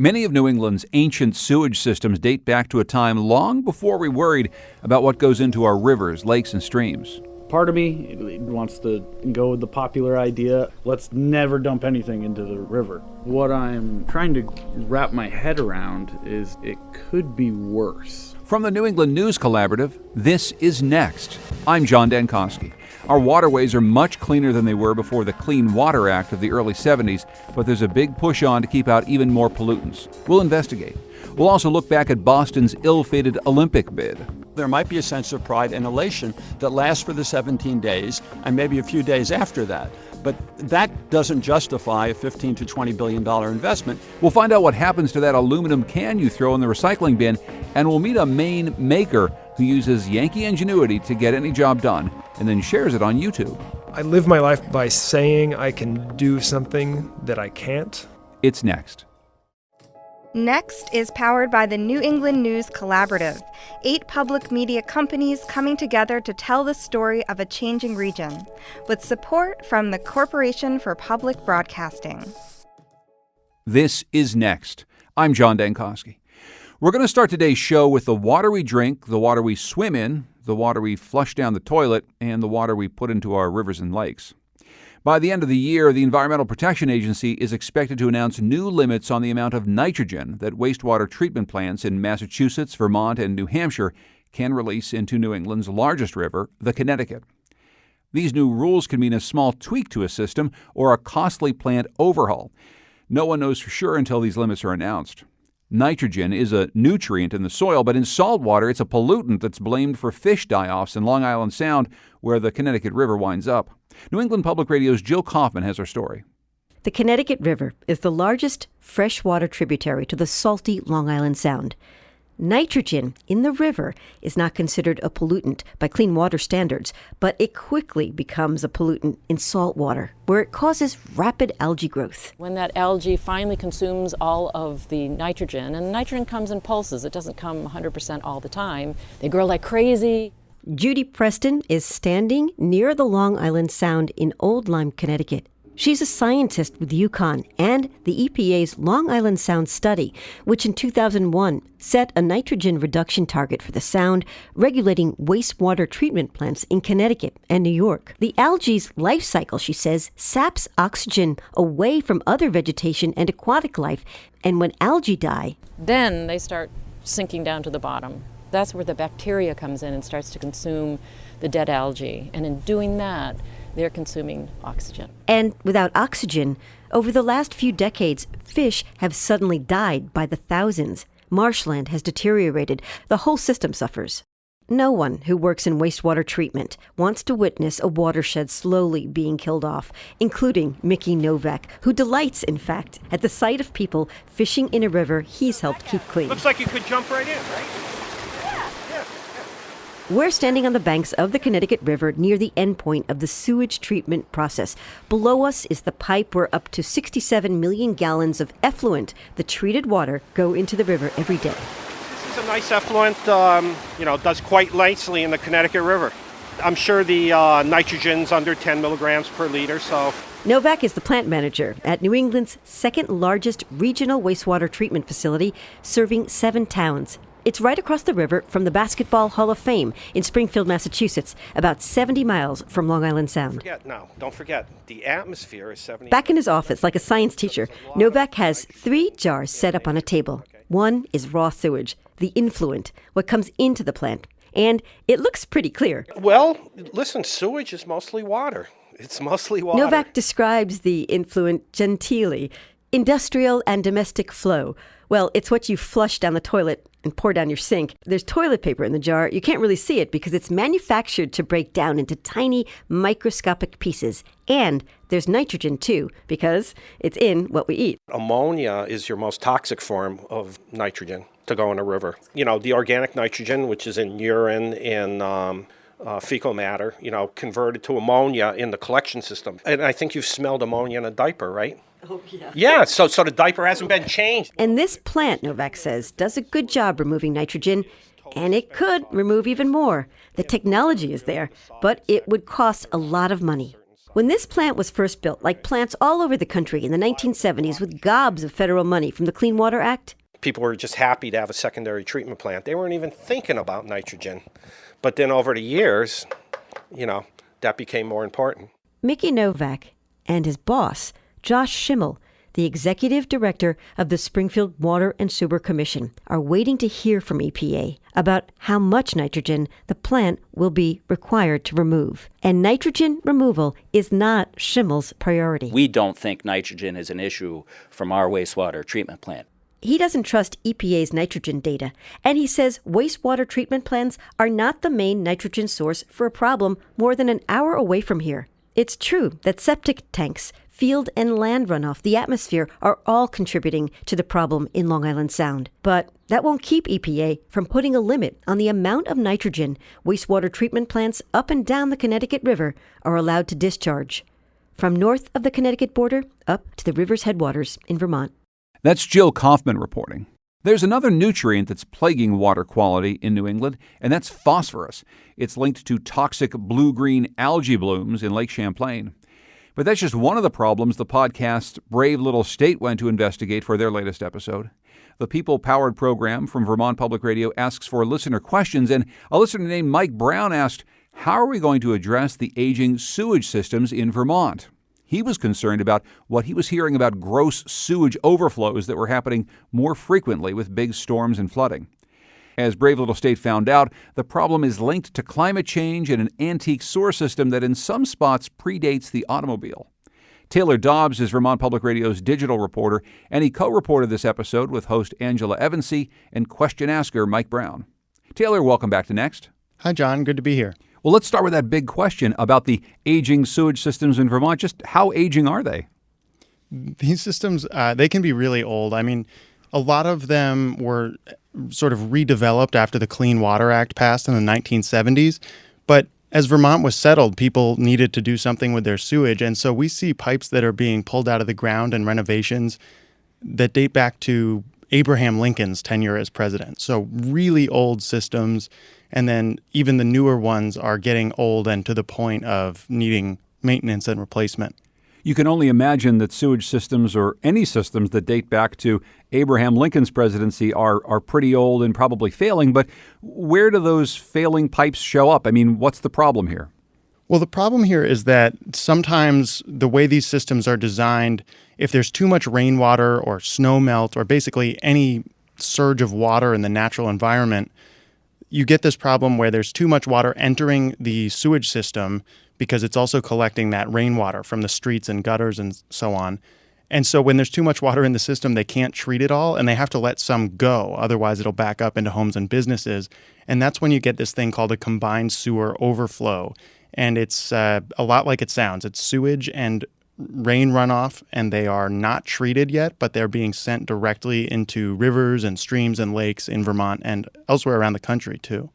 Many of New England's ancient sewage systems date back to a time long before we worried about what goes into our rivers, lakes, and streams. Part of me wants to go with the popular idea, let's never dump anything into the river. What I'm trying to wrap my head around is it could be worse. From the New England News Collaborative, this is Next. I'm John Dankosky. Our waterways are much cleaner than they were before the Clean Water Act of the early 70s, but there's a big push on to keep out even more pollutants. We'll investigate. We'll also look back at Boston's ill-fated Olympic bid. There might be a sense of pride and elation that lasts for the 17 days and maybe a few days after that. But that doesn't justify a $15 to $20 billion investment. We'll find out what happens to that aluminum can you throw in the recycling bin, and we'll meet a Maine maker who uses Yankee ingenuity to get any job done and then shares it on YouTube. I live my life by saying I can do something that I can't. It's Next. Next is powered by the New England News Collaborative, 8 public media companies coming together to tell the story of a changing region, with support from the Corporation for Public Broadcasting. This is Next. I'm John Dankosky. We're going to start today's show with the water we drink, the water we swim in, the water we flush down the toilet, and the water we put into our rivers and lakes. By the end of the year, the Environmental Protection Agency is expected to announce new limits on the amount of nitrogen that wastewater treatment plants in Massachusetts, Vermont, and New Hampshire can release into New England's largest river, the Connecticut. These new rules can mean a small tweak to a system or a costly plant overhaul. No one knows for sure until these limits are announced. Nitrogen is a nutrient in the soil, but in salt water, it's a pollutant that's blamed for fish die-offs in Long Island Sound, where the Connecticut River winds up. New England Public Radio's Jill Kaufman has our story. The Connecticut River is the largest freshwater tributary to the salty Long Island Sound. Nitrogen in the river is not considered a pollutant by clean water standards, but it quickly becomes a pollutant in salt water, where it causes rapid algae growth. When that algae finally consumes all of the nitrogen, and nitrogen comes in pulses, it doesn't come 100% all the time, they grow like crazy. Judy Preston is standing near the Long Island Sound in Old Lyme, Connecticut. She's a scientist with UConn and the EPA's Long Island Sound study, which in 2001 set a nitrogen reduction target for the Sound, regulating wastewater treatment plants in Connecticut and New York. The algae's life cycle, she says, saps oxygen away from other vegetation and aquatic life, and when algae die, then they start sinking down to the bottom. That's where the bacteria comes in and starts to consume the dead algae. And in doing that, they're consuming oxygen. And without oxygen, over the last few decades, fish have suddenly died by the thousands. Marshland has deteriorated. The whole system suffers. No one who works in wastewater treatment wants to witness a watershed slowly being killed off, including Mickey Nowak, who delights, in fact, at the sight of people fishing in a river he's helped keep clean. Looks like you could jump right in, right? We're standing on the banks of the Connecticut River near the endpoint of the sewage treatment process. Below us is the pipe where up to 67 million gallons of effluent, the treated water, go into the river every day. This is a nice effluent, does quite nicely in the Connecticut River. I'm sure the nitrogen's under 10 milligrams per liter, so... Nowak is the plant manager at New England's second largest regional wastewater treatment facility, serving 7 towns. It's right across the river from the Basketball Hall of Fame in Springfield, Massachusetts, about 70 miles from Long Island Sound. Don't forget, the atmosphere is 70. Back in his office, like a science teacher, Nowak has 3 jars set up on a table. One is raw sewage, the influent, what comes into the plant. And it looks pretty clear. Well, listen, sewage is mostly water. It's mostly water. Nowak describes the influent genteelly, industrial and domestic flow. Well, it's what you flush down the toilet and pour down your sink. There's toilet paper in the jar. You can't really see it because it's manufactured to break down into tiny microscopic pieces. And there's nitrogen, too, because it's in what we eat. Ammonia is your most toxic form of nitrogen to go in a river. You know, the organic nitrogen, which is in urine and fecal matter, converted to ammonia in the collection system. And I think you've smelled ammonia in a diaper, right? Oh, yeah. Yeah, so the diaper hasn't been changed. And this plant, Nowak says, does a good job removing nitrogen, and it could remove even more. The technology is there, but it would cost a lot of money. When this plant was first built, like plants all over the country in the 1970s with gobs of federal money from the Clean Water Act, People were just happy to have a secondary treatment plant. They weren't even thinking about nitrogen. But then over the years, that became more important. Mickey Nowak and his boss, Josh Schimmel, the executive director of the Springfield Water and Sewer Commission, are waiting to hear from EPA about how much nitrogen the plant will be required to remove. And nitrogen removal is not Schimmel's priority. We don't think nitrogen is an issue from our wastewater treatment plant. He doesn't trust EPA's nitrogen data, and he says wastewater treatment plants are not the main nitrogen source for a problem more than an hour away from here. It's true that septic tanks, field and land runoff, the atmosphere, are all contributing to the problem in Long Island Sound. But that won't keep EPA from putting a limit on the amount of nitrogen wastewater treatment plants up and down the Connecticut River are allowed to discharge, from north of the Connecticut border up to the river's headwaters in Vermont. That's Jill Kaufman reporting. There's another nutrient that's plaguing water quality in New England, and that's phosphorus. It's linked to toxic blue-green algae blooms in Lake Champlain. But that's just one of the problems the podcast Brave Little State went to investigate for their latest episode. The People-Powered program from Vermont Public Radio asks for listener questions, and a listener named Mike Brown asked, how are we going to address the aging sewage systems in Vermont? He was concerned about what he was hearing about gross sewage overflows that were happening more frequently with big storms and flooding. As Brave Little State found out, the problem is linked to climate change and an antique sewer system that in some spots predates the automobile. Taylor Dobbs is Vermont Public Radio's digital reporter, and he co-reported this episode with host Angela Evansy and question asker Mike Brown. Taylor, welcome back to Next. Hi, John. Good to be here. Well, let's start with that big question about the aging sewage systems in Vermont. Just how aging are they? These systems, they can be really old. I mean, a lot of them were sort of redeveloped after the Clean Water Act passed in the 1970s. But as Vermont was settled, people needed to do something with their sewage. And so we see pipes that are being pulled out of the ground and renovations that date back to Abraham Lincoln's tenure as president. So really old systems. And then even the newer ones are getting old and to the point of needing maintenance and replacement. You can only imagine that sewage systems or any systems that date back to Abraham Lincoln's presidency are pretty old and probably failing. But where do those failing pipes show up? I mean, what's the problem here? Well, the problem here is that sometimes the way these systems are designed, if there's too much rainwater or snow melt or basically any surge of water in the natural environment, you get this problem where there's too much water entering the sewage system because it's also collecting that rainwater from the streets and gutters and so on. And so when there's too much water in the system, they can't treat it all, and they have to let some go. Otherwise, it'll back up into homes and businesses. And that's when you get this thing called a combined sewer overflow. And it's a lot like it sounds. It's sewage and rain runoff, and they are not treated yet, but they're being sent directly into rivers and streams and lakes in Vermont and elsewhere around the country, too.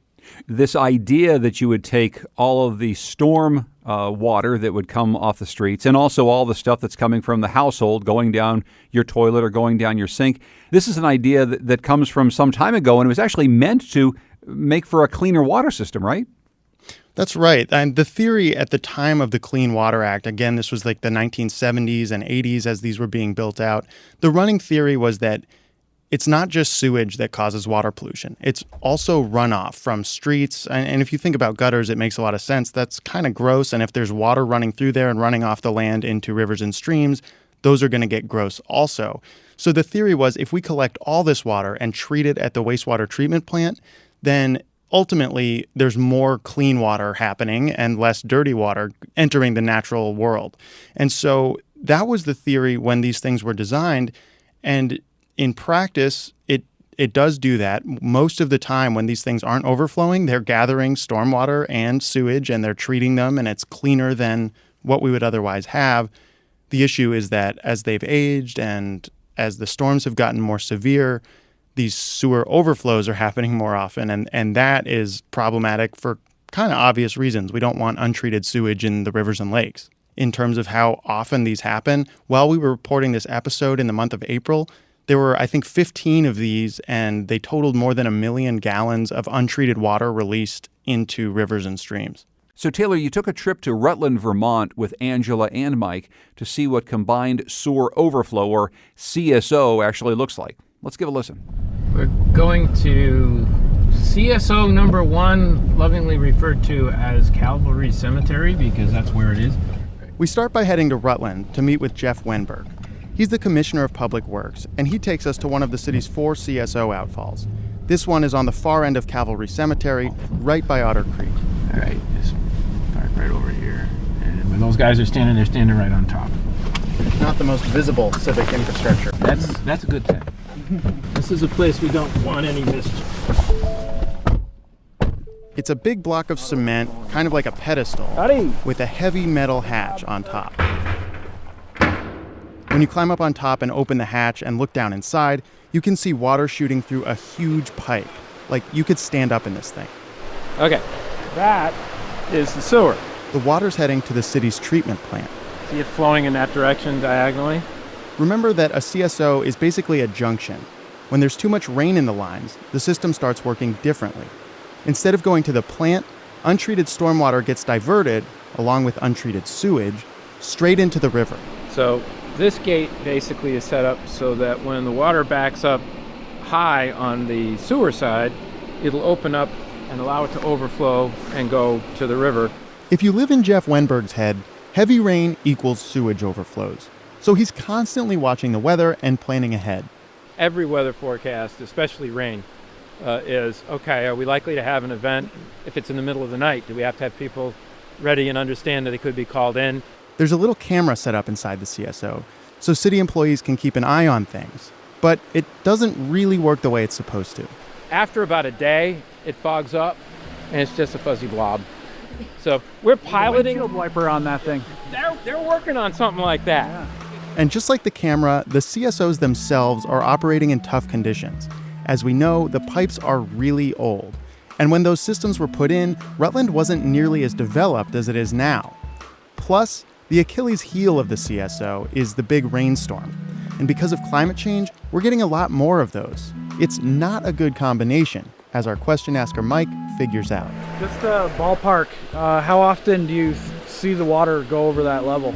This idea that you would take all of the storm water that would come off the streets and also all the stuff that's coming from the household going down your toilet or going down your sink, this is an idea that comes from some time ago, and it was actually meant to make for a cleaner water system, right? That's right. And the theory at the time of the Clean Water Act, again, this was like the 1970s and 80s as these were being built out, the running theory was that it's not just sewage that causes water pollution. It's also runoff from streets. And if you think about gutters, it makes a lot of sense. That's kind of gross. And if there's water running through there and running off the land into rivers and streams, those are going to get gross also. So the theory was if we collect all this water and treat it at the wastewater treatment plant, then ultimately there's more clean water happening and less dirty water entering the natural world. And so that was the theory when these things were designed. And in practice, it does do that. Most of the time when these things aren't overflowing, they're gathering stormwater and sewage and they're treating them, and it's cleaner than what we would otherwise have. The issue is that as they've aged and as the storms have gotten more severe, these sewer overflows are happening more often, and that is problematic for kind of obvious reasons. We don't want untreated sewage in the rivers and lakes. In terms of how often these happen, while we were reporting this episode in the month of April, there were, I think, 15 of these, and they totaled more than 1 million gallons of untreated water released into rivers and streams. So, Taylor, you took a trip to Rutland, Vermont with Angela and Mike to see what combined sewer overflow, or CSO, actually looks like. Let's give a listen. We're going to CSO number 1, lovingly referred to as Calvary Cemetery, because that's where it is. We start by heading to Rutland to meet with Jeff Wenberg. He's the Commissioner of Public Works, and he takes us to one of the city's 4 CSO outfalls. This one is on the far end of Calvary Cemetery, right by Otter Creek. All right, just park right over here. And when those guys are standing, they're standing right on top. Not the most visible civic infrastructure. That's a good thing. This is a place we don't want any mischief. It's a big block of cement, kind of like a pedestal, with a heavy metal hatch on top. When you climb up on top and open the hatch and look down inside, you can see water shooting through a huge pipe. Like, you could stand up in this thing. Okay, that is the sewer. The water's heading to the city's treatment plant. See it flowing in that direction diagonally? Remember that a CSO is basically a junction. When there's too much rain in the lines, the system starts working differently. Instead of going to the plant, untreated stormwater gets diverted, along with untreated sewage, straight into the river. So this gate basically is set up so that when the water backs up high on the sewer side, it'll open up and allow it to overflow and go to the river. If you live in Jeff Wenberg's head, heavy rain equals sewage overflows. So he's constantly watching the weather and planning ahead. Every weather forecast, especially rain, is, okay, are we likely to have an event? If it's in the middle of the night, do we have to have people ready and understand that they could be called in? There's a little camera set up inside the CSO, so city employees can keep an eye on things. But it doesn't really work the way it's supposed to. After about a day, it fogs up, and it's just a fuzzy blob. So we're piloting. Windshield wiper on that thing. They're working on something like that. Yeah. And just like the camera, the CSOs themselves are operating in tough conditions. As we know, the pipes are really old. And when those systems were put in, Rutland wasn't nearly as developed as it is now. Plus, the Achilles heel of the CSO is the big rainstorm. And because of climate change, we're getting a lot more of those. It's not a good combination, as our question asker Mike figures out. Just ballpark, how often do you see the water go over that level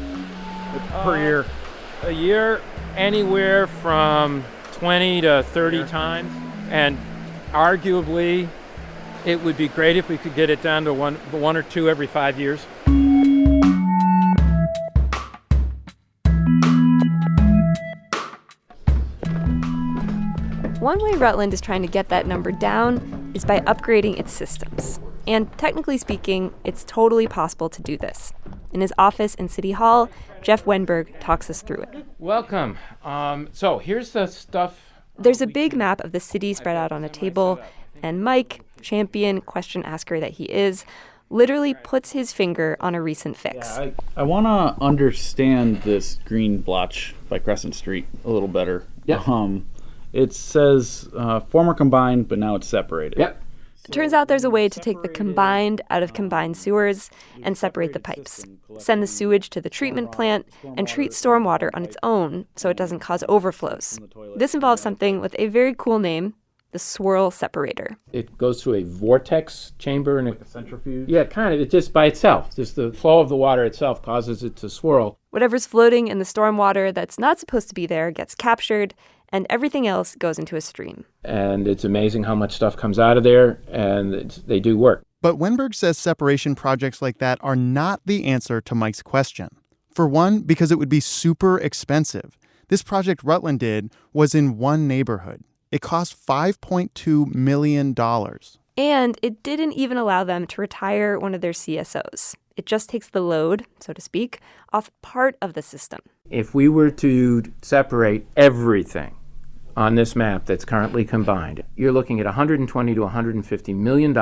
per year? A year, anywhere from 20 to 30 times. And arguably, it would be great if we could get it down to one or two every 5 years. One way Rutland is trying to get that number down is by upgrading its systems. And technically speaking, it's totally possible to do this. In his office in City Hall, Jeff Wenberg talks us through it. Welcome. So here's the stuff. There's a big map of the city spread out on a table, and Mike, champion question asker that he is, literally puts his finger on a recent fix. Yeah, I want to understand this green blotch by Crescent Street a little better. Yeah. It says former combined, but now it's separated. Yep. It turns out there's a way to take the combined out of combined sewers and separate the pipes, send the sewage to the treatment plant, and treat stormwater on its own so it doesn't cause overflows. This involves something with a very cool name, the swirl separator. It goes through a vortex chamber and Like a centrifuge? Yeah, kind of. It's just by itself. Just the flow of the water itself causes it to swirl. Whatever's floating in the stormwater that's not supposed to be there gets captured, and everything else goes into a stream. And it's amazing how much stuff comes out of there, and they do work. But Wenberg says separation projects like that are not the answer to Mike's question. For one, because it would be super expensive. This project Rutland did was in one neighborhood. It cost $5.2 million. And it didn't even allow them to retire one of their CSOs. It just takes the load, so to speak, off part of the system. If we were to separate everything on this map that's currently combined, you're looking at $120 to $150 million,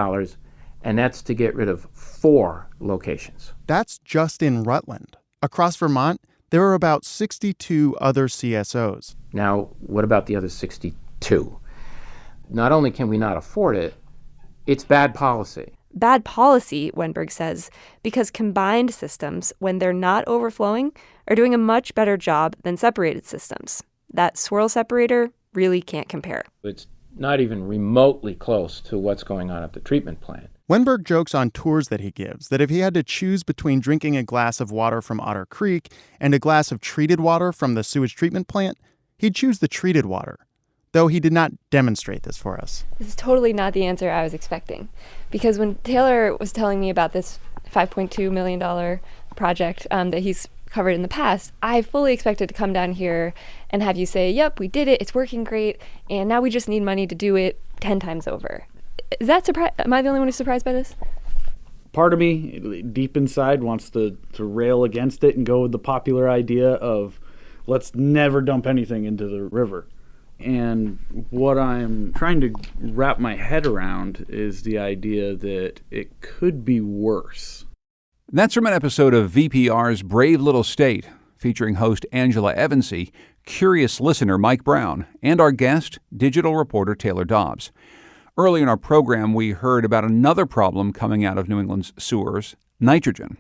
and that's to get rid of 4 locations. That's just in Rutland. Across Vermont, there are about 62 other CSOs. Now, what about the other 62? Not only can we not afford it, it's bad policy. Bad policy, Wenberg says, because combined systems, when they're not overflowing, are doing a much better job than separated systems. That swirl separator really can't compare. It's not even remotely close to what's going on at the treatment plant. Wenberg jokes on tours that he gives that if he had to choose between drinking a glass of water from Otter Creek and a glass of treated water from the sewage treatment plant, he'd choose the treated water, though he did not demonstrate this for us. This is totally not the answer I was expecting, because when Taylor was telling me about this $5.2 million project that he's covered in the past, I fully expected to come down here and have you say, yep, we did it, it's working great, and now we just need money to do it 10 times over. Is that am I the only one who's surprised by this? Part of me, deep inside, wants to rail against it and go with the popular idea of let's never dump anything into the river. And what I'm trying to wrap my head around is the idea that it could be worse. That's from an episode of VPR's Brave Little State, featuring host Angela Evansy, curious listener Mike Brown, and our guest, digital reporter Taylor Dobbs. Early in our program, we heard about another problem coming out of New England's sewers, nitrogen.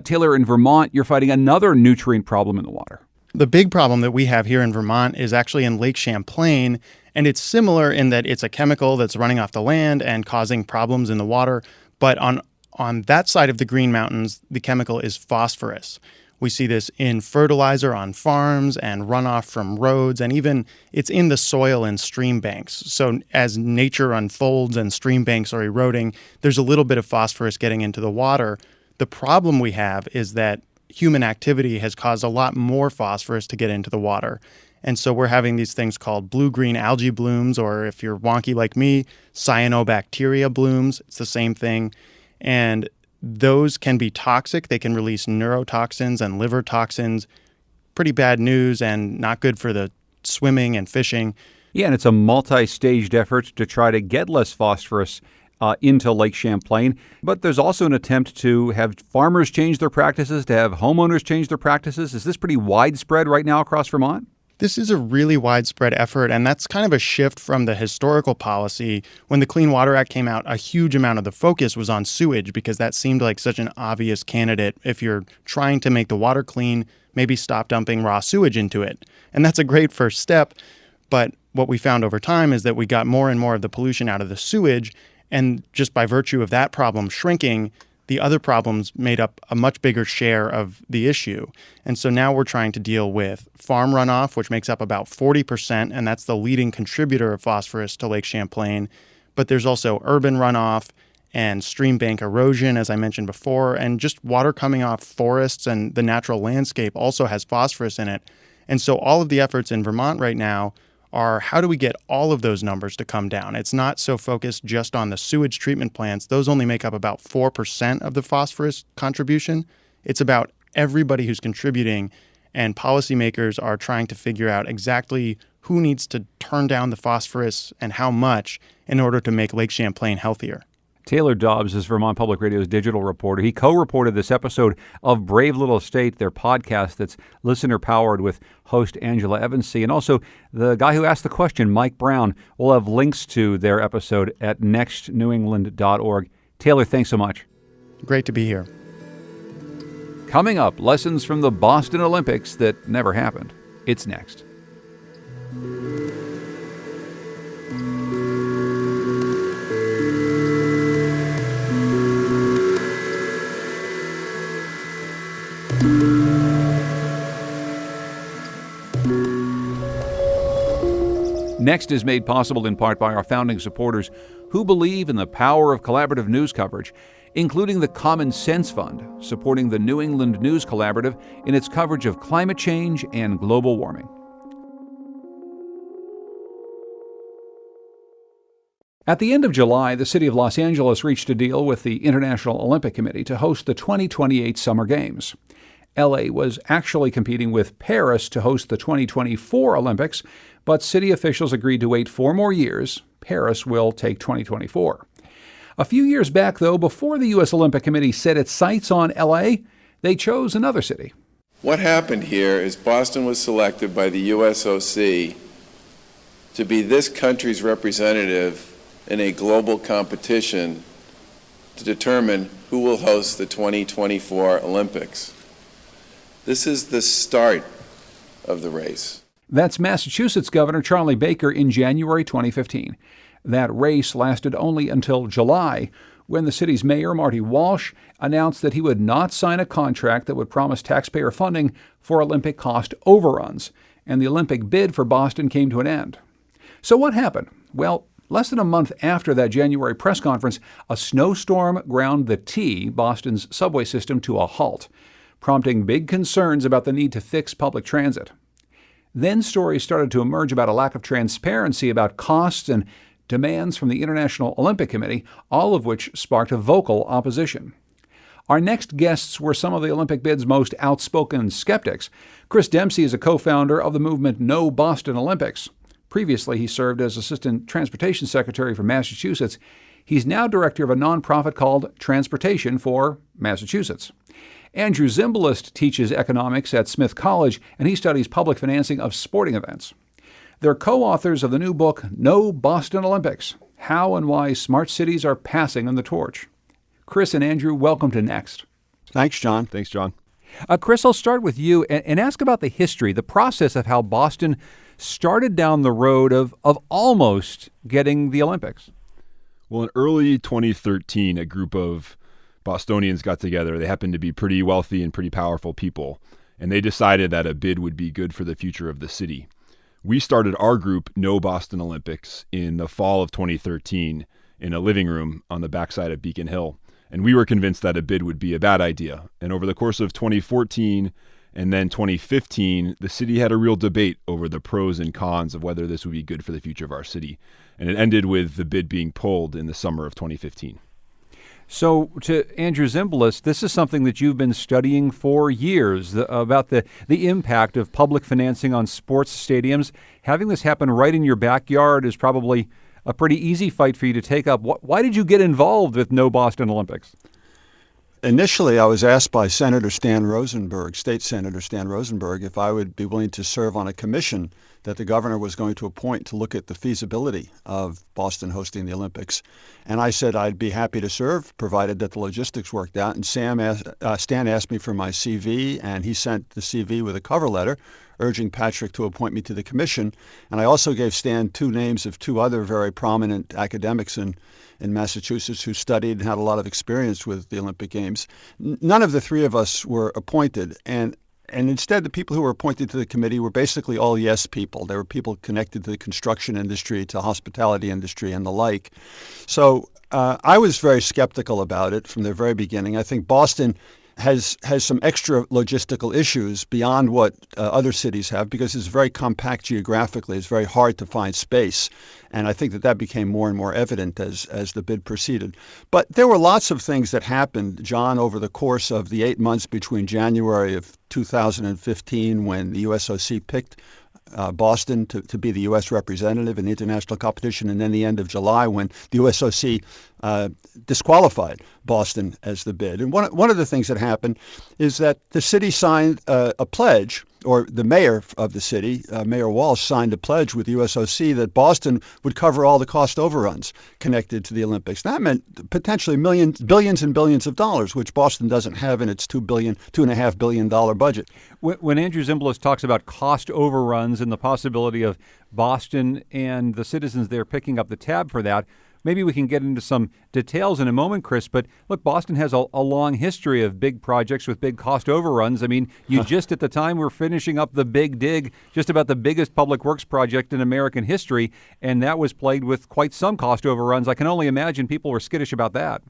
Taylor, in Vermont, you're fighting another nutrient problem in the water. The big problem that we have here in Vermont is actually in Lake Champlain, and it's similar in that it's a chemical that's running off the land and causing problems in the water. But on that side of the Green Mountains, the chemical is phosphorus. We see this in fertilizer on farms and runoff from roads, and even it's in the soil and stream banks. So as nature unfolds and stream banks are eroding, there's a little bit of phosphorus getting into the water. The problem we have is that human activity has caused a lot more phosphorus to get into the water. And so we're having these things called blue-green algae blooms, or if you're wonky like me, cyanobacteria blooms. It's the same thing. And those can be toxic. They can release neurotoxins and liver toxins. Pretty bad news and not good for the swimming and fishing. Yeah, and it's a multi-staged effort to try to get less phosphorus into Lake Champlain. But there's also an attempt to have farmers change their practices, to have homeowners change their practices. Is this pretty widespread right now across Vermont? This is a really widespread effort, and that's kind of a shift from the historical policy. When the Clean Water Act came out, a huge amount of the focus was on sewage because that seemed like such an obvious candidate. If you're trying to make the water clean, maybe stop dumping raw sewage into it. And that's a great first step, but what we found over time is that we got more and more of the pollution out of the sewage, and just by virtue of that problem shrinking, the other problems made up a much bigger share of the issue. And so now we're trying to deal with farm runoff, which makes up about 40%, and that's the leading contributor of phosphorus to Lake Champlain. But there's also urban runoff and stream bank erosion, as I mentioned before, and just water coming off forests, and the natural landscape also has phosphorus in it. And so all of the efforts in Vermont right now are how do we get all of those numbers to come down? It's not so focused just on the sewage treatment plants. Those only make up about 4% of the phosphorus contribution. It's about everybody who's contributing, and policymakers are trying to figure out exactly who needs to turn down the phosphorus and how much in order to make Lake Champlain healthier. Taylor Dobbs is Vermont Public Radio's digital reporter. He co-reported this episode of Brave Little State, their podcast that's listener-powered, with host Angela Evansy. And also the guy who asked the question, Mike Brown. We'll have links to their episode at nextnewengland.org. Taylor, thanks so much. Great to be here. Coming up, lessons from the Boston Olympics that never happened. It's next. Next is made possible in part by our founding supporters who believe in the power of collaborative news coverage, including the Common Sense Fund, supporting the New England News Collaborative in its coverage of climate change and global warming. At the end of July, the city of Los Angeles reached a deal with the International Olympic Committee to host the 2028 Summer Games. LA was actually competing with Paris to host the 2024 Olympics, but city officials agreed to wait 4 more years. Paris will take 2024. A few years back, though, before the U.S. Olympic Committee set its sights on LA, they chose another city. What happened here is Boston was selected by the USOC to be this country's representative in a global competition to determine who will host the 2024 Olympics. This is the start of the race. That's Massachusetts Governor Charlie Baker in January 2015. That race lasted only until July, when the city's mayor, Marty Walsh, announced that he would not sign a contract that would promise taxpayer funding for Olympic cost overruns, and the Olympic bid for Boston came to an end. So what happened? Well, less than a month after that January press conference, a snowstorm ground the T, Boston's subway system, to a halt, prompting big concerns about the need to fix public transit. Then stories started to emerge about a lack of transparency about costs and demands from the International Olympic Committee, all of which sparked a vocal opposition. Our next guests were some of the Olympic bid's most outspoken skeptics. Chris Dempsey is a co-founder of the movement No Boston Olympics. Previously, he served as Assistant Transportation Secretary for Massachusetts. He's now director of a nonprofit called Transportation for Massachusetts. Andrew Zimbalist teaches economics at Smith College, and he studies public financing of sporting events. They're co-authors of the new book, No Boston Olympics: How and Why Smart Cities Are Passing on the Torch. Chris and Andrew, welcome to Next. Thanks, John. Thanks, John. Chris, I'll start with you and ask about the history, the process of how Boston started down the road of almost getting the Olympics. Well, in early 2013, a group of Bostonians got together. They happened to be pretty wealthy and pretty powerful people, and they decided that a bid would be good for the future of the city. We started our group, No Boston Olympics, in the fall of 2013 in a living room on the backside of Beacon Hill. And we were convinced that a bid would be a bad idea. And over the course of 2014 and then 2015, the city had a real debate over the pros and cons of whether this would be good for the future of our city. And it ended with the bid being pulled in the summer of 2015. So to Andrew Zimbalist, this is something that you've been studying for years, about the impact of public financing on sports stadiums. Having this happen right in your backyard is probably a pretty easy fight for you to take up. Why did you get involved with No Boston Olympics? Initially, I was asked by Senator Stan Rosenberg, State Senator Stan Rosenberg, if I would be willing to serve on a commission that the governor was going to appoint to look at the feasibility of Boston hosting the Olympics. And I said I'd be happy to serve, provided that the logistics worked out. And Stan asked me for my CV, and he sent the CV with a cover letter urging Patrick to appoint me to the commission. And I also gave Stan two names of two other very prominent academics in Massachusetts who studied and had a lot of experience with the Olympic Games. None of the three of us were appointed, and instead the people who were appointed to the committee were basically all yes people. They were people connected to the construction industry, to hospitality industry, and the like. So I was very skeptical about it from the very beginning. I think Boston has some extra logistical issues beyond what other cities have because it's very compact geographically. It's very hard to find space. And I think that became more and more evident as the bid proceeded. But there were lots of things that happened, John, over the course of the 8 months between January of 2015, when the USOC picked Boston to be the U.S. representative in the international competition, and then the end of July when the USOC disqualified Boston as the bid. And one of the things that happened is that the city signed a pledge, or the mayor of the city, Mayor Walsh, signed a pledge with the USOC that Boston would cover all the cost overruns connected to the Olympics. That meant potentially billions and billions of dollars, which Boston doesn't have in its $2.5 billion budget. When Andrew Zimbalist talks about cost overruns and the possibility of Boston and the citizens there picking up the tab for that, maybe we can get into some details in a moment, Chris. But look, Boston has a long history of big projects with big cost overruns. I mean, you just at the time were finishing up the Big Dig, just about the biggest public works project in American history, and that was plagued with quite some cost overruns. I can only imagine people were skittish about that.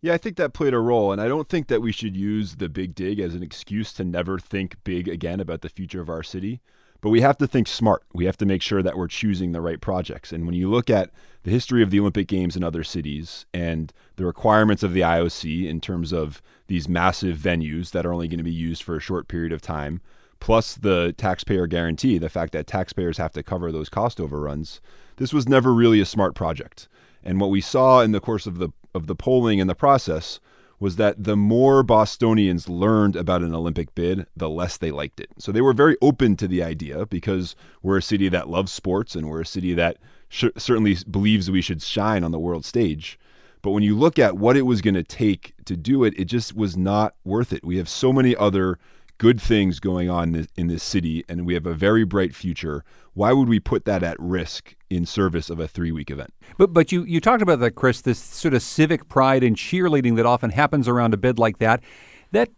Yeah, I think that played a role, and I don't think that we should use the Big Dig as an excuse to never think big again about the future of our city. But we have to think smart. We have to make sure that we're choosing the right projects. And when you look at the history of the Olympic Games in other cities and the requirements of the IOC in terms of these massive venues that are only going to be used for a short period of time, plus the taxpayer guarantee, the fact that taxpayers have to cover those cost overruns, this was never really a smart project. And what we saw in the course of the polling and the process was that the more Bostonians learned about an Olympic bid, the less they liked it. So they were very open to the idea because we're a city that loves sports and we're a city that certainly believes we should shine on the world stage. But when you look at what it was going to take to do it, it just was not worth it. We have so many other good things going on in this city, and we have a very bright future. Why would we put that at risk in service of a 3-week event. But you talked about that, Chris, this sort of civic pride and cheerleading that often happens around a bid like that. That,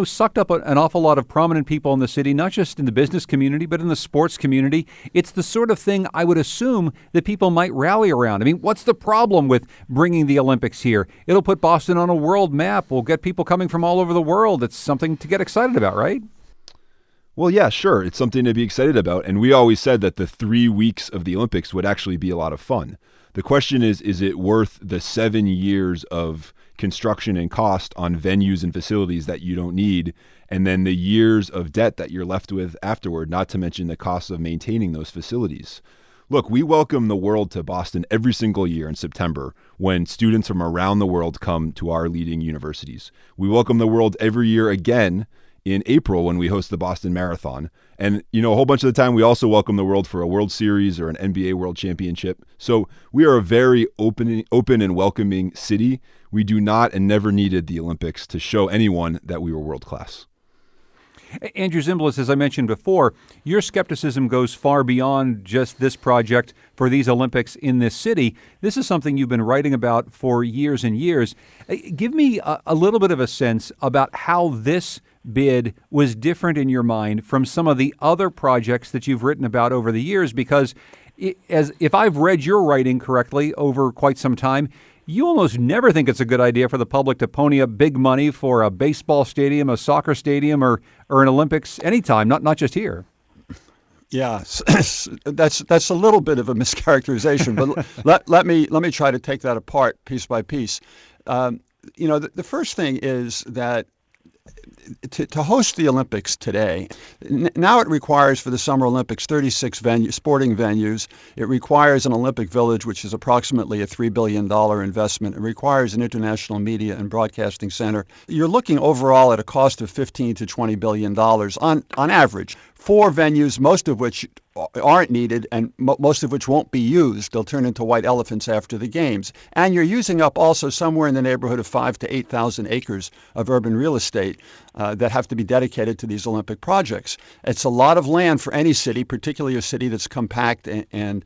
sucked up an awful lot of prominent people in the city, not just in the business community, but in the sports community. It's the sort of thing I would assume that people might rally around. I mean, what's the problem with bringing the Olympics here? It'll put Boston on a world map. We'll get people coming from all over the world. It's something to get excited about, right? Well, yeah, sure. It's something to be excited about. And we always said that the 3 weeks of the Olympics would actually be a lot of fun. The question is it worth the 7 years of construction and cost on venues and facilities that you don't need, and then the years of debt that you're left with afterward, not to mention the cost of maintaining those facilities? Look, we welcome the world to Boston every single year in September when students from around the world come to our leading universities. We welcome the world every year again in April when we host the Boston Marathon. And, a whole bunch of the time we also welcome the world for a World Series or an NBA World Championship. So we are a very open and welcoming city. We do not and never needed the Olympics to show anyone that we were world class. Andrew Zimbalist, as I mentioned before, your skepticism goes far beyond just this project for these Olympics in this city. This is something you've been writing about for years and years. Give me a little bit of a sense about how this bid was different in your mind from some of the other projects that you've written about over the years, because if I've read your writing correctly over quite some time, you almost never think it's a good idea for the public to pony up big money for a baseball stadium, a soccer stadium, or an Olympics anytime, not just here. Yeah, that's a little bit of a mischaracterization, but let me try to take that apart piece by piece. The first thing is that to host the Olympics today, now it requires for the Summer Olympics 36 sporting venues. It requires an Olympic Village, which is approximately a $3 billion investment. It requires an international media and broadcasting center. You're looking overall at a cost of $15 to $20 billion on average. 4 venues, most of which aren't needed and most of which won't be used. They'll turn into white elephants after the games. And you're using up also somewhere in the neighborhood of 5,000 to 8,000 acres of urban real estate that have to be dedicated to these Olympic projects. It's a lot of land for any city, particularly a city that's compact and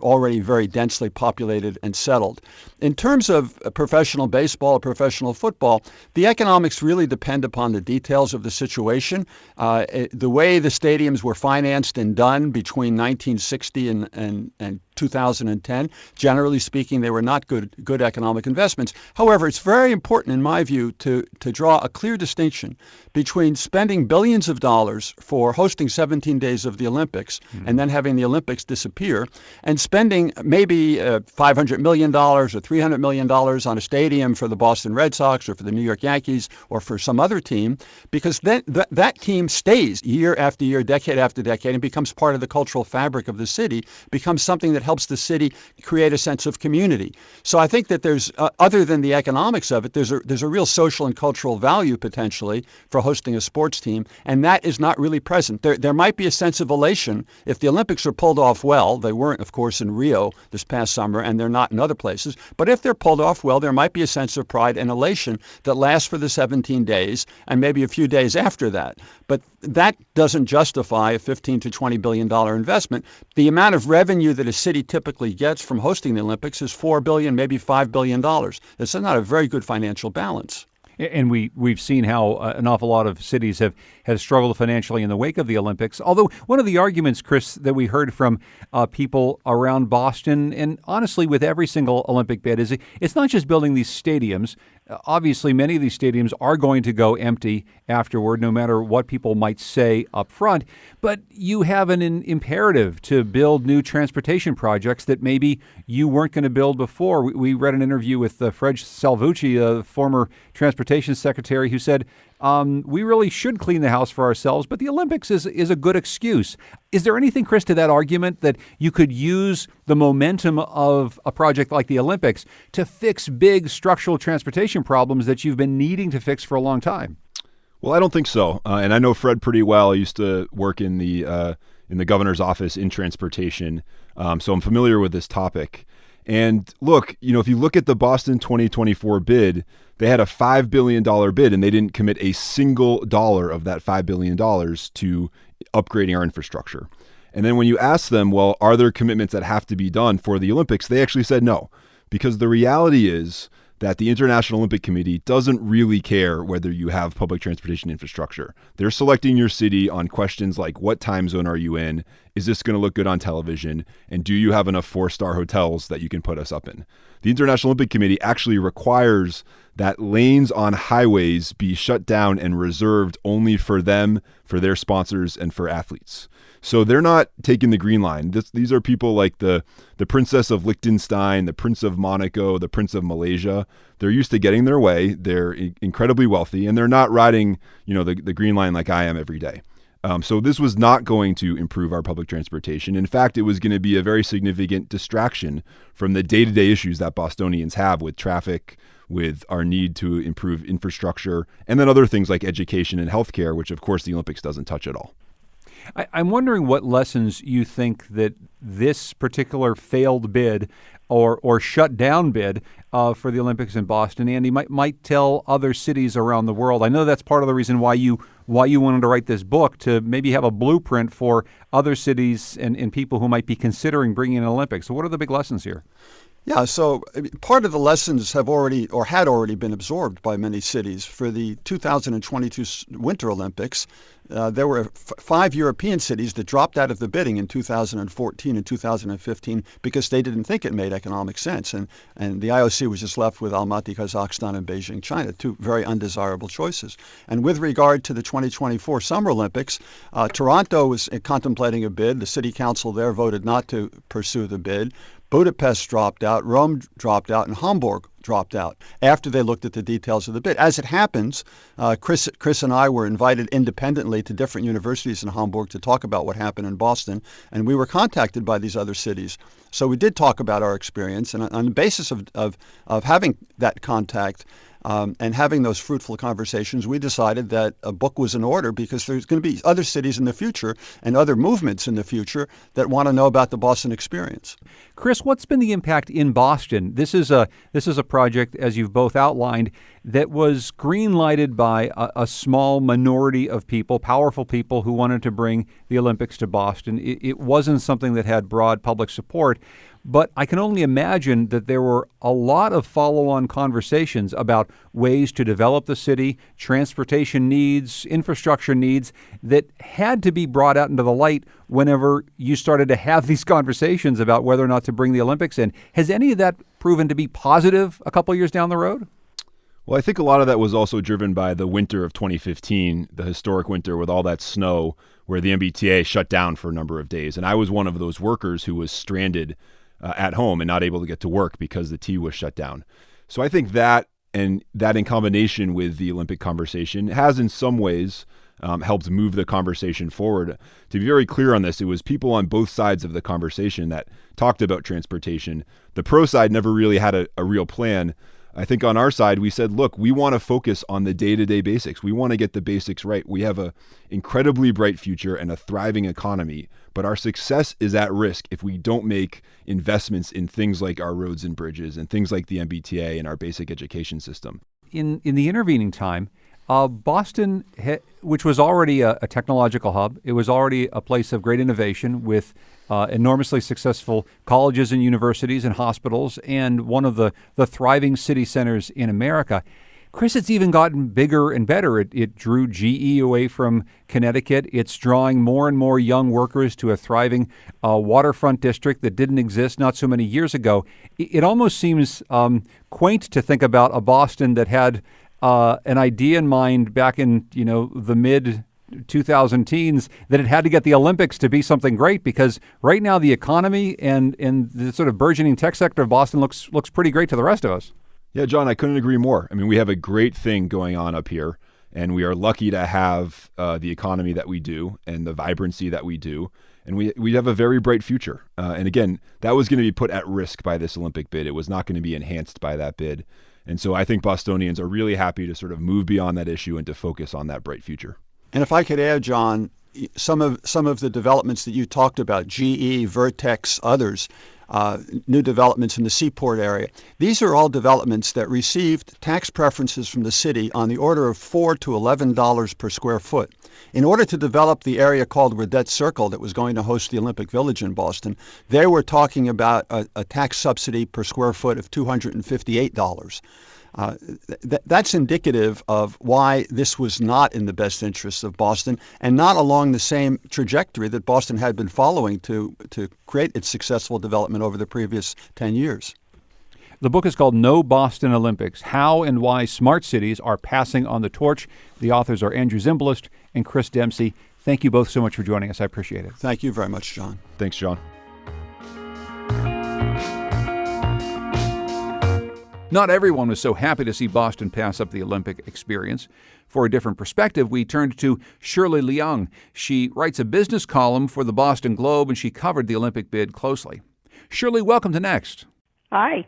already very densely populated and settled. In terms of professional baseball or professional football, the economics really depend upon the details of the situation. The way the stadiums were financed and done between 1960 and 2010, generally speaking, they were not good economic investments. However, it's very important, in my view, to draw a clear distinction between spending billions of dollars for hosting 17 days of the Olympics and then having the Olympics disappear, and spending maybe $500 million or $300 million on a stadium for the Boston Red Sox or for the New York Yankees or for some other team, because then that team stays year after year, decade after decade, and becomes part of the cultural fabric of the city, becomes something that helps the city create a sense of community. So I think that there's, other than the economics of it, there's a real social and cultural value potentially for hosting a sports team, and that is not really present. There might be a sense of elation if the Olympics are pulled off well. They weren't, of course, in Rio this past summer, and they're not in other places. But if they're pulled off well, there might be a sense of pride and elation that lasts for the 17 days and maybe a few days after that. But that doesn't justify a $15 to $20 billion investment. The amount of revenue that a city typically gets from hosting the Olympics is $4 billion, maybe $5 billion. It's not a very good financial balance. And we've seen how an awful lot of cities have struggled financially in the wake of the Olympics. Although one of the arguments, Chris, that we heard from people around Boston, and honestly with every single Olympic bid, is it's not just building these stadiums. Obviously, many of these stadiums are going to go empty afterward, no matter what people might say up front. But you have an imperative to build new transportation projects that maybe you weren't going to build before. We read an interview with Fred Salvucci, a former transportation secretary, who said, we really should clean the house for ourselves, but the Olympics is a good excuse. Is there anything, Chris, to that argument that you could use the momentum of a project like the Olympics to fix big structural transportation problems that you've been needing to fix for a long time? Well, I don't think so. And I know Fred pretty well. I used to work in the governor's office in transportation, so I'm familiar with this topic. And look, if you look at the Boston 2024 bid, they had a $5 billion bid, and they didn't commit a single dollar of that $5 billion to upgrading our infrastructure. And then when you ask them, well, are there commitments that have to be done for the Olympics? They actually said no, because the reality is that the International Olympic Committee doesn't really care whether you have public transportation infrastructure. They're selecting your city on questions like, what time zone are you in? Is this going to look good on television? And do you have enough 4-star hotels that you can put us up in? The International Olympic Committee actually requires that lanes on highways be shut down and reserved only for them, for their sponsors, and for athletes. So they're not taking the green line. These are people like the Princess of Liechtenstein, the Prince of Monaco, the Prince of Malaysia. They're used to getting their way. They're incredibly wealthy, and they're not riding, the green line like I am every day. So this was not going to improve our public transportation. In fact, it was going to be a very significant distraction from the day-to-day issues that Bostonians have with traffic, with our need to improve infrastructure, and then other things like education and healthcare, which of course the Olympics doesn't touch at all. I'm wondering what lessons you think that this particular failed bid or shut down bid for the Olympics in Boston, Andy, might tell other cities around the world. I know that's part of the reason why you wanted to write this book, to maybe have a blueprint for other cities and people who might be considering bringing in Olympics. So what are the big lessons here? Yeah, so part of the lessons have already or had already been absorbed by many cities. For the 2022 Winter Olympics, there were 5 European cities that dropped out of the bidding in 2014 and 2015 because they didn't think it made economic sense. And the IOC was just left with Almaty, Kazakhstan, and Beijing, China, 2 very undesirable choices. And with regard to the 2024 Summer Olympics, Toronto was contemplating a bid. The city council there voted not to pursue the bid. Budapest dropped out, Rome dropped out, and Hamburg dropped out after they looked at the details of the bid. As it happens, Chris and I were invited independently to different universities in Hamburg to talk about what happened in Boston, and we were contacted by these other cities. So we did talk about our experience, and on the basis of having that contact, and having those fruitful conversations, we decided that a book was in order because there's going to be other cities in the future and other movements in the future that want to know about the Boston experience. Chris, what's been the impact in Boston? This is a project, as you've both outlined, that was green-lighted by a small minority of people, powerful people who wanted to bring the Olympics to Boston. It wasn't something that had broad public support. But I can only imagine that there were a lot of follow-on conversations about ways to develop the city, transportation needs, infrastructure needs that had to be brought out into the light whenever you started to have these conversations about whether or not to bring the Olympics in. Has any of that proven to be positive a couple years down the road? Well, I think a lot of that was also driven by the winter of 2015, the historic winter with all that snow where the MBTA shut down for a number of days. And I was one of those workers who was stranded at home and not able to get to work because the T was shut down. So I think that in combination with the Olympic conversation has in some ways helped move the conversation forward. To be very clear on this, it was people on both sides of the conversation that talked about transportation. The pro side never really had a real plan. I think on our side, we said, look, we want to focus on the day-to-day basics. We want to get the basics right. We have an incredibly bright future and a thriving economy, but our success is at risk if we don't make investments in things like our roads and bridges and things like the MBTA and our basic education system. In the intervening time, Boston, which was already a technological hub, it was already a place of great innovation with enormously successful colleges and universities and hospitals, and one of the thriving city centers in America. Chris, it's even gotten bigger and better. It drew GE away from Connecticut. It's drawing more and more young workers to a thriving waterfront district that didn't exist not so many years ago. It almost seems quaint to think about a Boston that had an idea in mind back in the mid 2010s that it had to get the Olympics to be something great, because right now the economy and the sort of burgeoning tech sector of Boston looks pretty great to the rest of us. Yeah, John, I couldn't agree more. I mean, we have a great thing going on up here, and we are lucky to have the economy that we do and the vibrancy that we do. And we have a very bright future. And again, that was going to be put at risk by this Olympic bid. It was not going to be enhanced by that bid. And so I think Bostonians are really happy to sort of move beyond that issue and to focus on that bright future. And if I could add, John, some of the developments that you talked about, GE, Vertex, others, new developments in the Seaport area, these are all developments that received tax preferences from the city on the order of $4 to $11 per square foot. In order to develop the area called Redette Circle that was going to host the Olympic Village in Boston, they were talking about a tax subsidy per square foot of $258. That's indicative of why this was not in the best interests of Boston and not along the same trajectory that Boston had been following to create its successful development over the previous 10 years. The book is called No Boston Olympics, How and Why Smart Cities Are Passing on the Torch. The authors are Andrew Zimbalist and Chris Dempsey. Thank you both so much for joining us. I appreciate it. Thank you very much, John. Thanks, John. Not everyone was so happy to see Boston pass up the Olympic experience. For a different perspective, we turned to Shirley Leung. She writes a business column for the Boston Globe, and she covered the Olympic bid closely. Shirley, welcome to Next. Hi.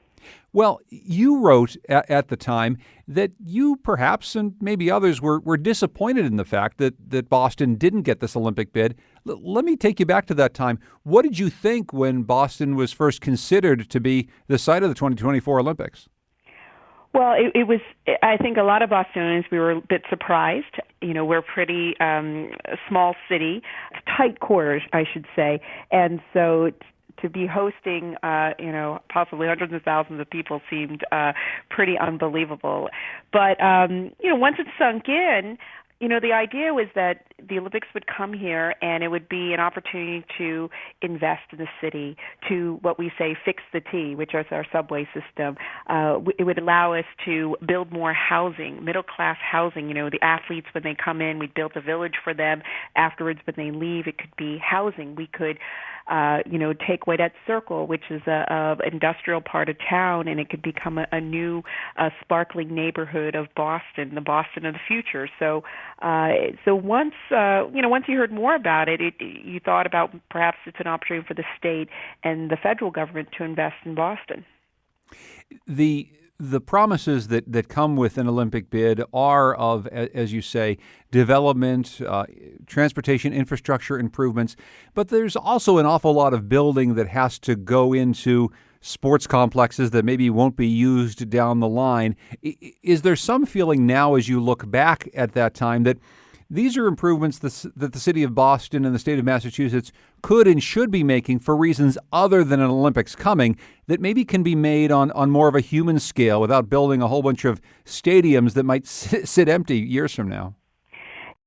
Well, you wrote at the time that you perhaps, and maybe others, were disappointed in the fact that Boston didn't get this Olympic bid. Let me take you back to that time. What did you think when Boston was first considered to be the site of the 2024 Olympics? Well, it was, I think a lot of Bostonians, we were a bit surprised. You know, we're a pretty small city, tight quarters, I should say. And so to be hosting, possibly hundreds of thousands of people seemed pretty unbelievable. But, once it sunk in, the idea was that the Olympics would come here and it would be an opportunity to invest in the city, to what we say fix the T, which is our subway system. It would allow us to build more housing, middle-class housing. The athletes, when they come in, we'd build a village for them. Afterwards, when they leave, it could be housing. We could take Redette Circle, which is a industrial part of town, and it could become a new sparkling neighborhood of Boston, the Boston of the future. So once you heard more about it, you thought about perhaps it's an opportunity for the state and the federal government to invest in Boston. The promises that come with an Olympic bid are of, as you say, development, transportation infrastructure improvements, but there's also an awful lot of building that has to go into sports complexes that maybe won't be used down the line. Is there some feeling now, as you look back at that time, that these are improvements that the city of Boston and the state of Massachusetts could and should be making for reasons other than an Olympics coming, that maybe can be made on more of a human scale without building a whole bunch of stadiums that might sit empty years from now?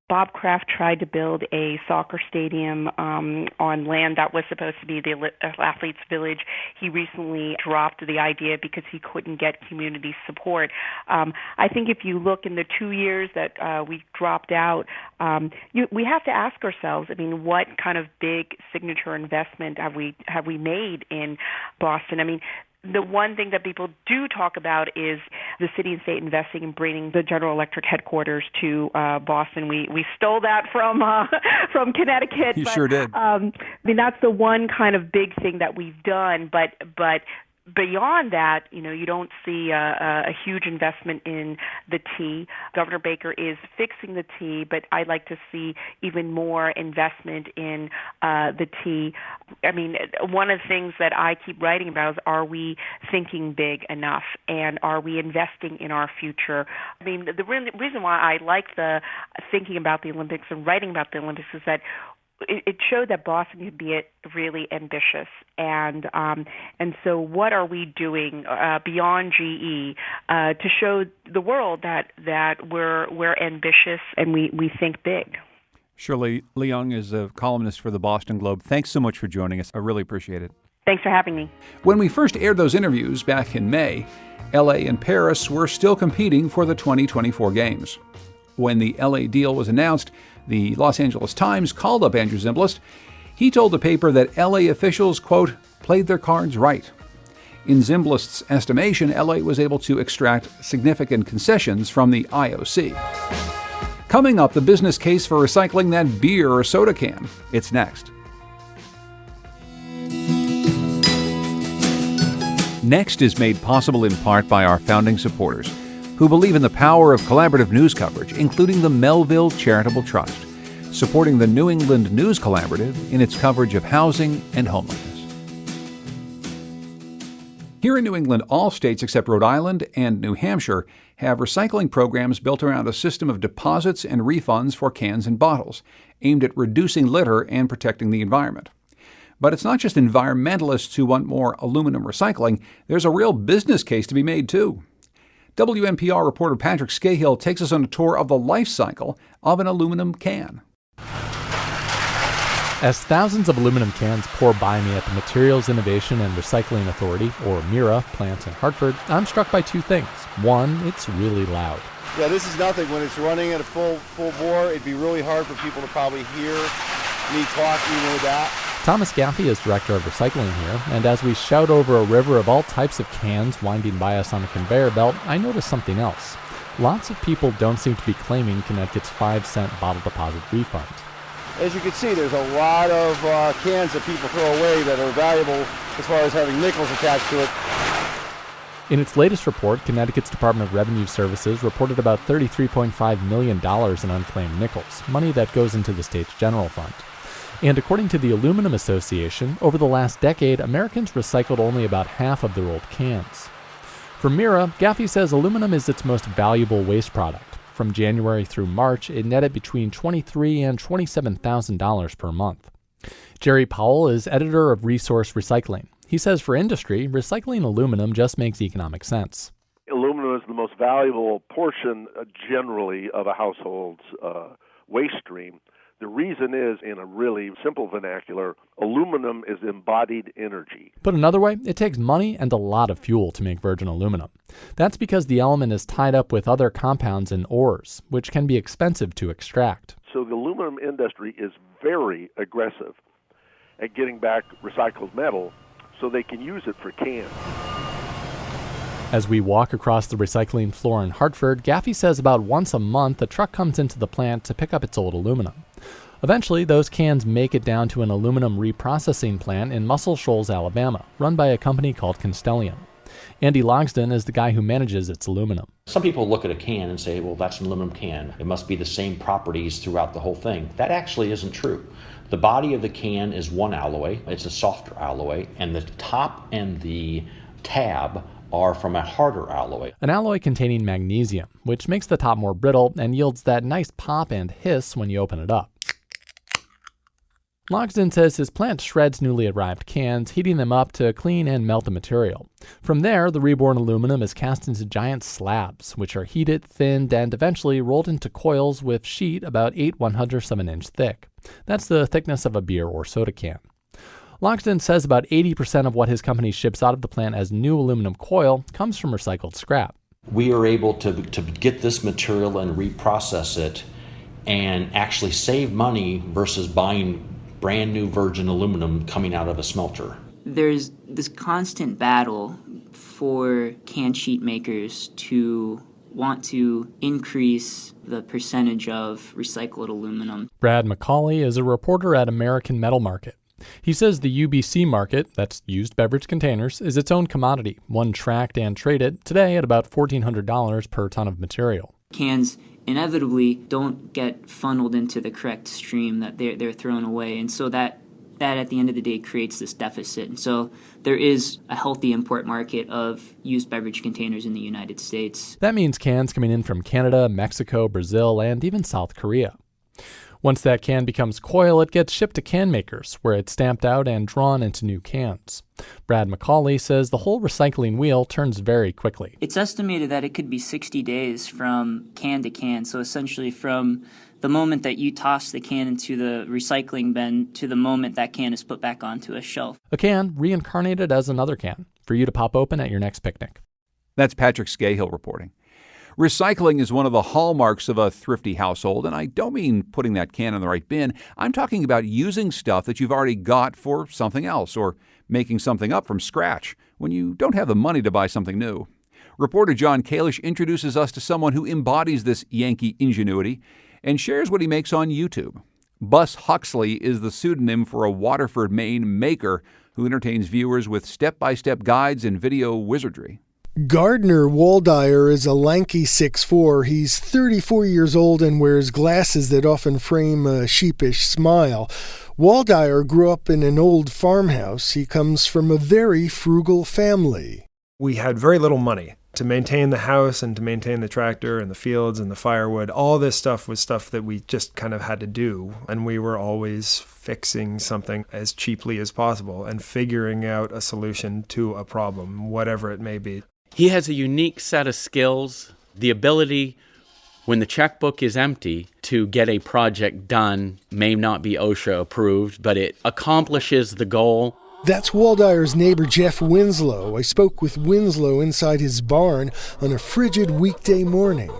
Bob Kraft tried to build a soccer stadium on land that was supposed to be the athletes' village. He recently dropped the idea because he couldn't get community support. I think if you look in the 2 years that we dropped out, we have to ask ourselves, what kind of big signature investment have we made in Boston? The one thing that people do talk about is the city and state investing in bringing the General Electric headquarters to Boston. We stole that from Connecticut. You sure did. That's the one kind of big thing that we've done. But beyond that, you don't see a huge investment in the T. Governor Baker is fixing the T, but I'd like to see even more investment in the T. One of the things that I keep writing about is, are we thinking big enough, and are we investing in our future? The reason why I like the thinking about the Olympics and writing about the Olympics is that it showed that Boston could be really ambitious, and so what are we doing beyond GE to show the world that we're ambitious and we think big? Shirley Leung is a columnist for the Boston Globe. Thanks so much for joining us. I really appreciate it. Thanks for having me. When we first aired those interviews back in May, LA and Paris were still competing for the 2024 Games. When the LA deal was announced, the Los Angeles Times called up Andrew Zimbalist. He told the paper that LA officials, quote, played their cards right. In Zimbalist's estimation, LA was able to extract significant concessions from the IOC. Coming up, the business case for recycling that beer or soda can. It's next. Next is made possible in part by our founding supporters, who believe in the power of collaborative news coverage, including the Melville Charitable Trust, supporting the New England News Collaborative in its coverage of housing and homelessness. Here in New England, all states except Rhode Island and New Hampshire have recycling programs built around a system of deposits and refunds for cans and bottles, aimed at reducing litter and protecting the environment. But it's not just environmentalists who want more aluminum recycling. There's a real business case to be made, too. WNPR reporter Patrick Scahill takes us on a tour of the life cycle of an aluminum can. As thousands of aluminum cans pour by me at the Materials Innovation and Recycling Authority, or MIRA, plant in Hartford, I'm struck by two things. One, it's really loud. Yeah, this is nothing. When it's running at a full bore, it'd be really hard for people to probably hear me talk even with that. Thomas Gaffey is director of recycling here, and as we shout over a river of all types of cans winding by us on a conveyor belt, I notice something else. Lots of people don't seem to be claiming Connecticut's 5-cent bottle deposit refund. As you can see, there's a lot of cans that people throw away that are valuable as far as having nickels attached to it. In its latest report, Connecticut's Department of Revenue Services reported about $33.5 million in unclaimed nickels, money that goes into the state's general fund. And according to the Aluminum Association, over the last decade, Americans recycled only about half of their old cans. For MIRA, Gaffey says aluminum is its most valuable waste product. From January through March, it netted between $23,000 and $27,000 per month. Jerry Powell is editor of Resource Recycling. He says for industry, recycling aluminum just makes economic sense. Aluminum is the most valuable portion generally of a household's waste stream. The reason is, in a really simple vernacular, aluminum is embodied energy. Put another way, it takes money and a lot of fuel to make virgin aluminum. That's because the element is tied up with other compounds in ores, which can be expensive to extract. So the aluminum industry is very aggressive at getting back recycled metal so they can use it for cans. As we walk across the recycling floor in Hartford, Gaffey says about once a month a truck comes into the plant to pick up its old aluminum. Eventually, those cans make it down to an aluminum reprocessing plant in Muscle Shoals, Alabama, run by a company called Constellium. Andy Logsdon is the guy who manages its aluminum. Some people look at a can and say, well, that's an aluminum can. It must be the same properties throughout the whole thing. That actually isn't true. The body of the can is one alloy. It's a softer alloy, and the top and the tab are from a harder alloy. An alloy containing magnesium, which makes the top more brittle and yields that nice pop and hiss when you open it up. Logsdon says his plant shreds newly arrived cans, heating them up to clean and melt the material. From there, the reborn aluminum is cast into giant slabs, which are heated, thinned, and eventually rolled into coils with sheet about 8/100ths of an inch thick. That's the thickness of a beer or soda can. Logsdon says about 80% of what his company ships out of the plant as new aluminum coil comes from recycled scrap. We are able to get this material and reprocess it and actually save money versus buying brand new virgin aluminum coming out of a smelter. There's this constant battle for can sheet makers to want to increase the percentage of recycled aluminum. Brad McCauley is a reporter at American Metal Market. He says the UBC market, that's used beverage containers, is its own commodity, one tracked and traded today at about $1,400 per ton of material. Cans inevitably don't get funneled into the correct stream that they're thrown away, and so that at the end of the day creates this deficit. And so there is a healthy import market of used beverage containers in the United States. That means cans coming in from Canada, Mexico, Brazil, and even South Korea. Once that can becomes coil, it gets shipped to can makers, where it's stamped out and drawn into new cans. Brad McCauley says the whole recycling wheel turns very quickly. It's estimated that it could be 60 days from can to can, so essentially from the moment that you toss the can into the recycling bin to the moment that can is put back onto a shelf. A can reincarnated as another can, for you to pop open at your next picnic. That's Patrick Scahill reporting. Recycling is one of the hallmarks of a thrifty household, and I don't mean putting that can in the right bin. I'm talking about using stuff that you've already got for something else, or making something up from scratch when you don't have the money to buy something new. Reporter John Kalish introduces us to someone who embodies this Yankee ingenuity and shares what he makes on YouTube. Bus Huxley is the pseudonym for a Waterford, Maine maker who entertains viewers with step-by-step guides and video wizardry. Gardner Waldyer is a lanky 6'4". He's 34 years old and wears glasses that often frame a sheepish smile. Waldyer grew up in an old farmhouse. He comes from a very frugal family. We had very little money to maintain the house and to maintain the tractor and the fields and the firewood. All this stuff was stuff that we just kind of had to do. And we were always fixing something as cheaply as possible and figuring out a solution to a problem, whatever it may be. He has a unique set of skills, the ability, when the checkbook is empty, to get a project done. May not be OSHA approved, but it accomplishes the goal. That's Waldyer's neighbor Jeff Winslow. I spoke with Winslow inside his barn on a frigid weekday morning.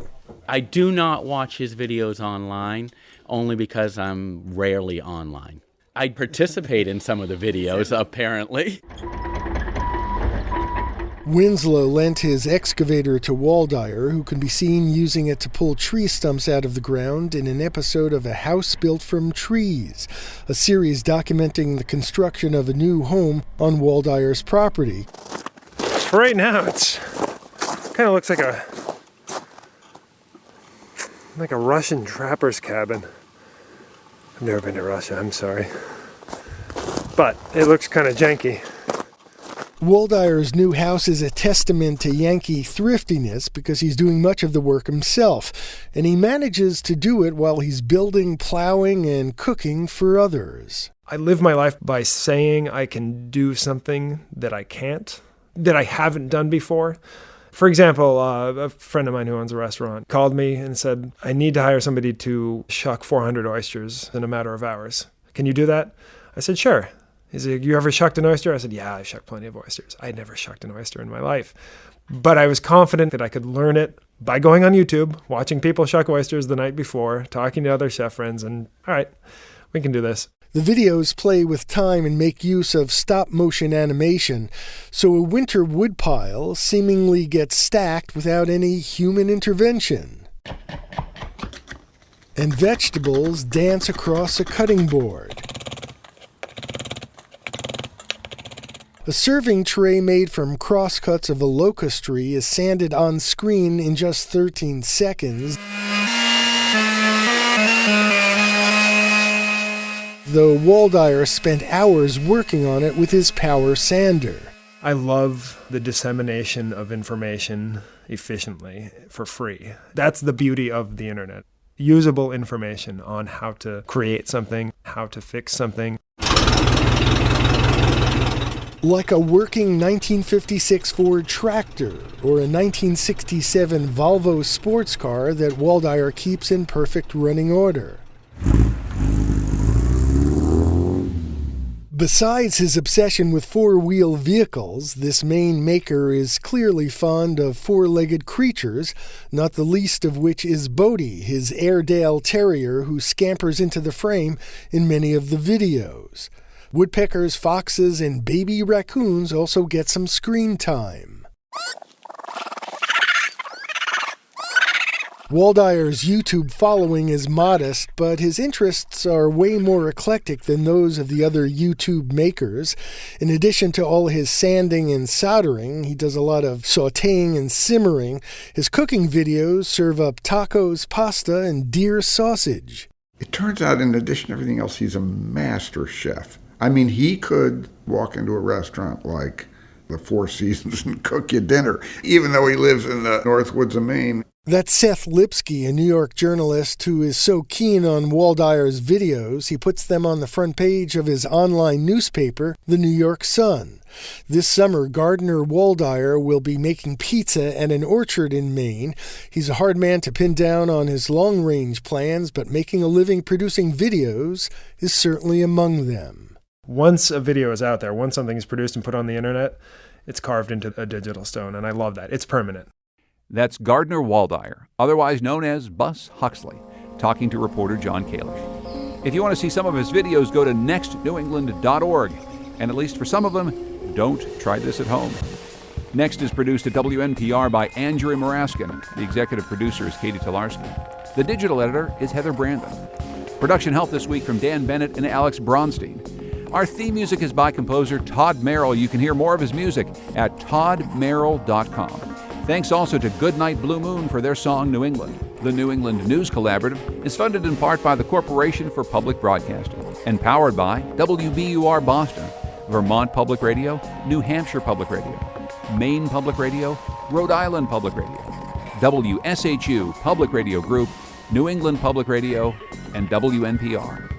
I do not watch his videos online, only because I'm rarely online. I participate in some of the videos, apparently. Winslow lent his excavator to Waldyer, who can be seen using it to pull tree stumps out of the ground in an episode of A House Built from Trees, a series documenting the construction of a new home on Waldyer's property. For right now, it's kind of looks like a Russian trapper's cabin. I've never been to Russia, I'm sorry. But it looks kind of janky. Waldyer's new house is a testament to Yankee thriftiness because he's doing much of the work himself, and he manages to do it while he's building, plowing, and cooking for others. I live my life by saying I can do something that I can't, that I haven't done before. For example, a friend of mine who owns a restaurant called me and said, I need to hire somebody to shuck 400 oysters in a matter of hours. Can you do that? I said, sure. He said, you ever shucked an oyster? I said, yeah, I've shucked plenty of oysters. I had never shucked an oyster in my life. But I was confident that I could learn it by going on YouTube, watching people shuck oysters the night before, talking to other chef friends, and all right, we can do this. The videos play with time and make use of stop-motion animation, so a winter woodpile seemingly gets stacked without any human intervention. And vegetables dance across a cutting board. A serving tray made from crosscuts of a locust tree is sanded on screen in just 13 seconds. Though Waldyer spent hours working on it with his power sander. I love the dissemination of information efficiently for free. That's the beauty of the internet. Usable information on how to create something, how to fix something. Like a working 1956 Ford tractor or a 1967 Volvo sports car that Waldyer keeps in perfect running order. Besides his obsession with four-wheel vehicles, this Maine maker is clearly fond of four-legged creatures, not the least of which is Bodie, his Airedale Terrier who scampers into the frame in many of the videos. Woodpeckers, foxes, and baby raccoons also get some screen time. Waldyer's YouTube following is modest, but his interests are way more eclectic than those of the other YouTube makers. In addition to all his sanding and soldering, he does a lot of sautéing and simmering. His cooking videos serve up tacos, pasta, and deer sausage. It turns out, in addition to everything else, he's a master chef. I mean, he could walk into a restaurant like the Four Seasons and cook you dinner, even though he lives in the North Woods of Maine. That's Seth Lipsky, a New York journalist who is so keen on Waldyer's videos, he puts them on the front page of his online newspaper, The New York Sun. This summer, gardener Waldyer will be making pizza at an orchard in Maine. He's a hard man to pin down on his long-range plans, but making a living producing videos is certainly among them. Once a video is out there, once something is produced and put on the internet, it's carved into a digital stone, and I love that. It's permanent. That's Gardner Waldyer, otherwise known as Bus Huxley, talking to reporter John Kalish. If you want to see some of his videos, go to nextnewengland.org, and at least for some of them, don't try this at home. Next is produced at WNPR by Andrew Maraskin. The executive producer is Katie Tolarski. The digital editor is Heather Brandon. Production help this week from Dan Bennett and Alex Bronstein. Our theme music is by composer Todd Merrill. You can hear more of his music at toddmerrill.com. Thanks also to Goodnight Blue Moon for their song New England. The New England News Collaborative is funded in part by the Corporation for Public Broadcasting and powered by WBUR Boston, Vermont Public Radio, New Hampshire Public Radio. Maine Public Radio, Rhode Island Public Radio, WSHU Public Radio Group, New England Public Radio, and WNPR.